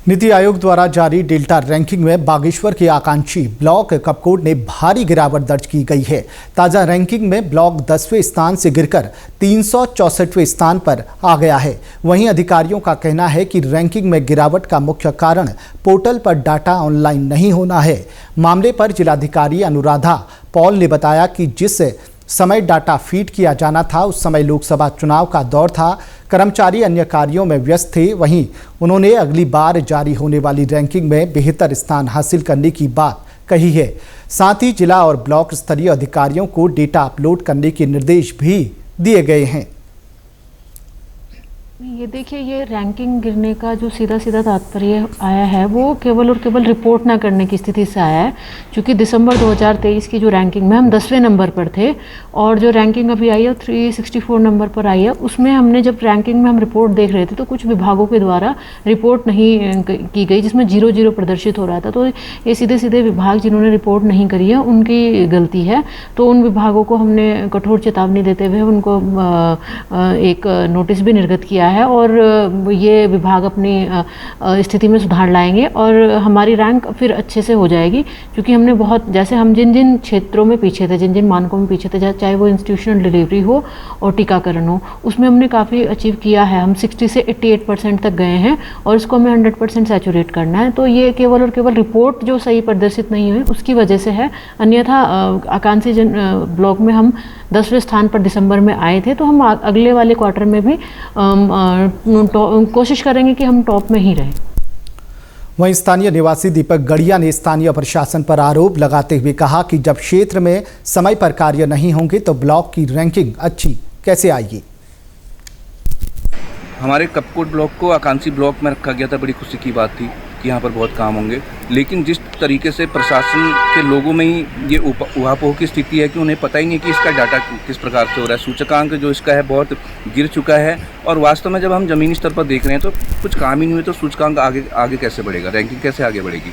नीति आयोग द्वारा जारी delta ranking में बागेश्वर के आकांक्षी ब्लॉक कपकोट ने भारी गिरावट दर्ज की गई है। ताजा रैंकिंग में ब्लॉक 10वें स्थान से गिरकर 364वें स्थान पर आ गया है। वहीं अधिकारियों का कहना है कि रैंकिंग में गिरावट का मुख्य कारण पोर्टल पर डाटा ऑनलाइन नहीं होना है। मामले पर जिलाधिकारी अनुराधा पॉल ने बताया कि जिस समय डाटा फीड किया जाना था उस समय लोकसभा चुनाव का दौर था, कर्मचारी अन्य कार्यों में व्यस्त थे। वहीं उन्होंने अगली बार जारी होने वाली रैंकिंग में बेहतर स्थान हासिल करने की बात कही है। साथ ही जिला और ब्लॉक स्तरीय अधिकारियों को डेटा अपलोड करने के निर्देश भी दिए गए हैं। ये देखिए, ये रैंकिंग गिरने का जो सीधा तात्पर्य आया है वो केवल और केवल रिपोर्ट ना करने की स्थिति से आया है। क्योंकि दिसंबर 2023 की जो रैंकिंग में हम 10वें नंबर पर थे और जो रैंकिंग अभी आई है 364 नंबर पर आई है, उसमें हमने जब रैंकिंग में हम रिपोर्ट देख रहे थे तो कुछ विभागों के द्वारा रिपोर्ट नहीं की गई, जिसमें 0-0 प्रदर्शित हो रहा था। तो ये सीधे विभाग जिन्होंने रिपोर्ट नहीं करी है उनकी गलती है। तो उन विभागों को हमने कठोर चेतावनी देते हुए उनको एक नोटिस भी निर्गत किया है और ये विभाग अपनी स्थिति में सुधार लाएंगे और हमारी रैंक फिर अच्छे से हो जाएगी। क्योंकि हमने बहुत, जैसे हम जिन क्षेत्रों में पीछे थे, जिन मानकों में पीछे थे, चाहे वो इंस्टीट्यूशनल डिलीवरी हो और टीकाकरण हो, उसमें हमने काफ़ी अचीव किया है। हम 60 से 88% तक गए हैं और इसको हमें 100% सैचुरेट करना है। तो ये केवल और केवल रिपोर्ट जो सही प्रदर्शित नहीं हुई उसकी वजह से है। अन्यथा आकांक्षी ब्लॉक में हम 10वें स्थान पर दिसंबर में आए थे, तो हम अगले वाले क्वार्टर में भी कोशिश करेंगे कि हम टॉप में ही रहें। वहीं स्थानीय निवासी दीपक गढ़िया ने स्थानीय प्रशासन पर आरोप लगाते हुए कहा कि जब क्षेत्र में समय पर कार्य नहीं होंगे तो ब्लॉक की रैंकिंग अच्छी कैसे आएगी। हमारे कपकोट ब्लॉक को आकांक्षी ब्लॉक में रखा गया था। बड़ी खुशी की बात थी कि यहाँ पर बहुत काम होंगे, लेकिन जिस तरीके से प्रशासन के लोगों में ही ये उहापोह की स्थिति है कि उन्हें पता ही नहीं कि इसका डाटा किस प्रकार से हो रहा है। सूचकांक जो इसका है बहुत गिर चुका है और वास्तव में जब हम ज़मीनी स्तर पर देख रहे हैं तो कुछ काम ही नहीं हुए तो सूचकांक आगे कैसे बढ़ेगा, रैंकिंग कैसे आगे बढ़ेगी।